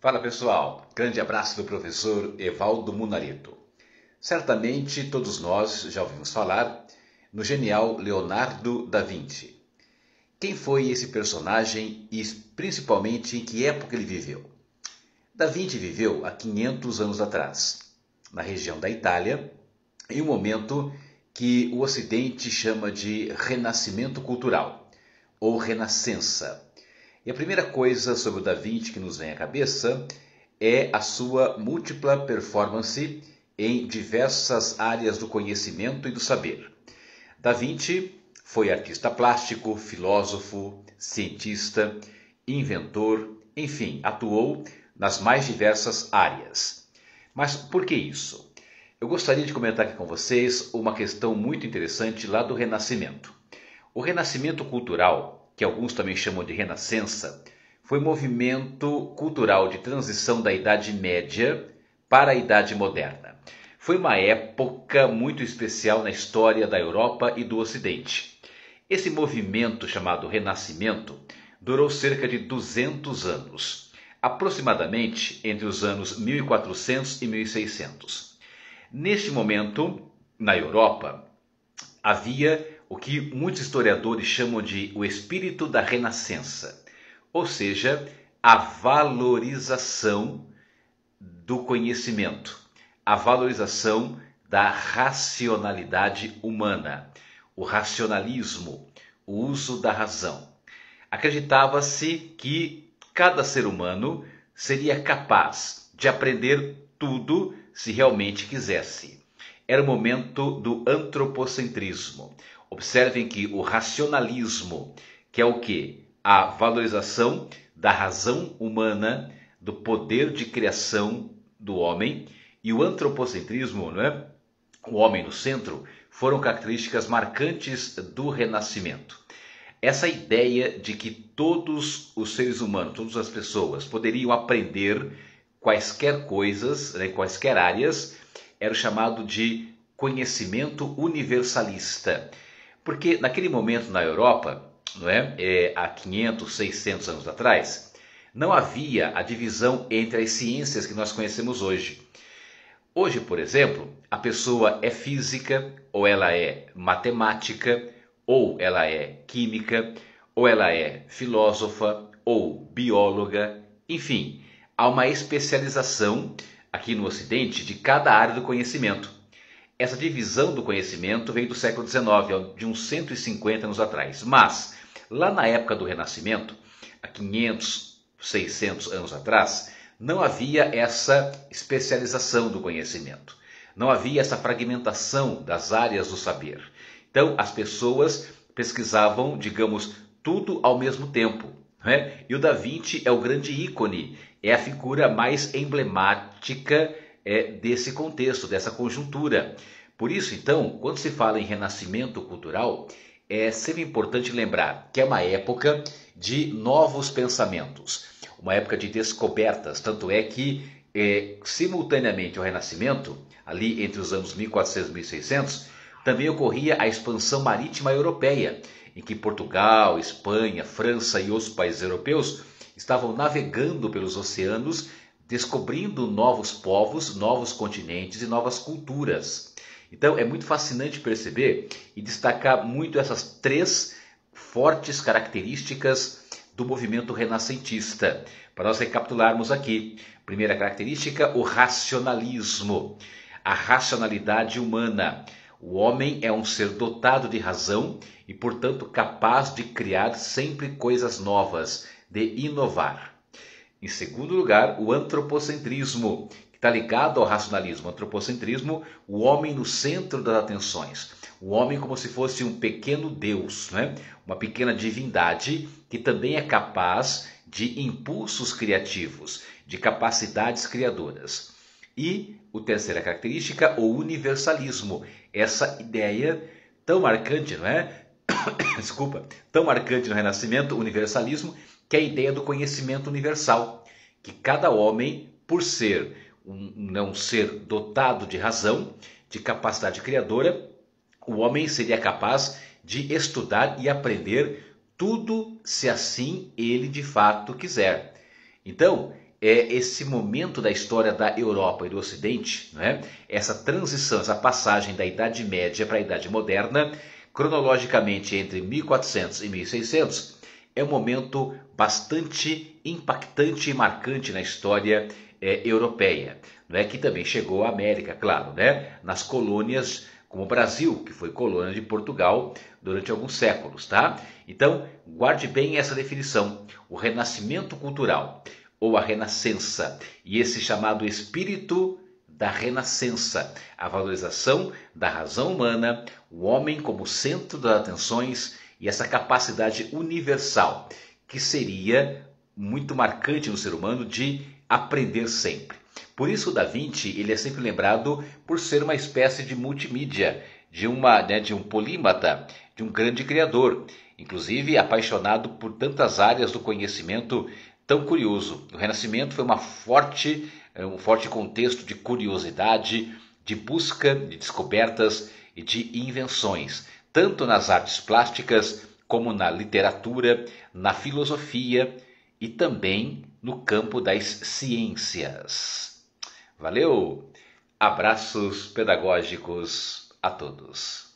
Fala pessoal, grande abraço do professor Evaldo Munarito. Certamente todos nós já ouvimos falar no genial Leonardo da Vinci. Quem foi esse personagem e principalmente em que época ele viveu? Da Vinci viveu há 500 anos atrás, na região da Itália, em um momento que o Ocidente chama de Renascimento Cultural, ou Renascença. E a primeira coisa sobre o Da Vinci que nos vem à cabeça é a sua múltipla performance em diversas áreas do conhecimento e do saber. Da Vinci foi artista plástico, filósofo, cientista, inventor, enfim, atuou nas mais diversas áreas. Mas por que isso? Eu gostaria de comentar aqui com vocês uma questão muito interessante lá do Renascimento. O Renascimento cultural, que alguns também chamam de Renascença, foi um movimento cultural de transição da Idade Média para a Idade Moderna. Foi uma época muito especial na história da Europa e do Ocidente. Esse movimento chamado Renascimento durou cerca de 200 anos, aproximadamente entre os anos 1400 e 1600. Neste momento, na Europa, havia o que muitos historiadores chamam de o espírito da Renascença, ou seja, a valorização do conhecimento, a valorização da racionalidade humana, o racionalismo, o uso da razão. Acreditava-se que cada ser humano seria capaz de aprender tudo se realmente quisesse. Era o momento do antropocentrismo. Observem que o racionalismo, que é o quê? A valorização da razão humana, do poder de criação do homem, e o antropocentrismo, né? O homem no centro, foram características marcantes do Renascimento. Essa ideia de que todos os seres humanos, todas as pessoas, poderiam aprender quaisquer coisas, né, quaisquer áreas, era o chamado de conhecimento universalista. Porque naquele momento na Europa, não é, há 500, 600 anos atrás, não havia a divisão entre as ciências que nós conhecemos hoje. Hoje, por exemplo, a pessoa é física, ou ela é matemática, ou ela é química, ou ela é filósofa, ou bióloga, enfim, há uma especialização aqui no Ocidente de cada área do conhecimento. Essa divisão do conhecimento veio do século XIX, de uns 150 anos atrás. Mas, lá na época do Renascimento, há 500, 600 anos atrás, não havia essa especialização do conhecimento. Não havia essa fragmentação das áreas do saber. Então, as pessoas pesquisavam, digamos, tudo ao mesmo tempo. Né? E o Da Vinci é o grande ícone, é a figura mais emblemática desse contexto, dessa conjuntura. Por isso, então, quando se fala em renascimento cultural, é sempre importante lembrar que é uma época de novos pensamentos, uma época de descobertas. Tanto é que, simultaneamente ao Renascimento, ali entre os anos 1400 e 1600, também ocorria a expansão marítima europeia, em que Portugal, Espanha, França e outros países europeus estavam navegando pelos oceanos, descobrindo novos povos, novos continentes e novas culturas. Então é muito fascinante perceber e destacar muito essas três fortes características do movimento renascentista. Para nós recapitularmos aqui, primeira característica, o racionalismo, a racionalidade humana. O homem é um ser dotado de razão e, portanto, capaz de criar sempre coisas novas, de inovar. Em segundo lugar, o antropocentrismo, que está ligado ao racionalismo. O antropocentrismo, o homem no centro das atenções. O homem como se fosse um pequeno Deus, né? Uma pequena divindade que também é capaz de impulsos criativos, de capacidades criadoras. E a terceira característica, o universalismo. Essa ideia tão marcante, não é? Desculpa, tão marcante no Renascimento, o universalismo, que é a ideia do conhecimento universal, que cada homem, por ser um ser dotado de razão, de capacidade criadora, o homem seria capaz de estudar e aprender tudo se assim ele de fato quiser. Então, é esse momento da história da Europa e do Ocidente, não é? Essa transição, essa passagem da Idade Média para a Idade Moderna, cronologicamente entre 1400 e 1600, é um momento bastante impactante e marcante na história europeia, não é? Que também chegou à América, claro, né? Nas colônias como o Brasil, que foi colônia de Portugal durante alguns séculos, tá? Então, guarde bem essa definição, o renascimento cultural, ou a renascença, e esse chamado espírito da renascença, a valorização da razão humana, o homem como centro das atenções e essa capacidade universal, que seria muito marcante no ser humano de aprender sempre. Por isso, o Da Vinci ele é sempre lembrado por ser uma espécie de multimídia, de um polímata, de um grande criador, inclusive apaixonado por tantas áreas do conhecimento tão curioso. O Renascimento foi um forte contexto de curiosidade, de busca de descobertas e de invenções, tanto nas artes plásticas como na literatura, na filosofia e também no campo das ciências. Valeu! Abraços pedagógicos a todos.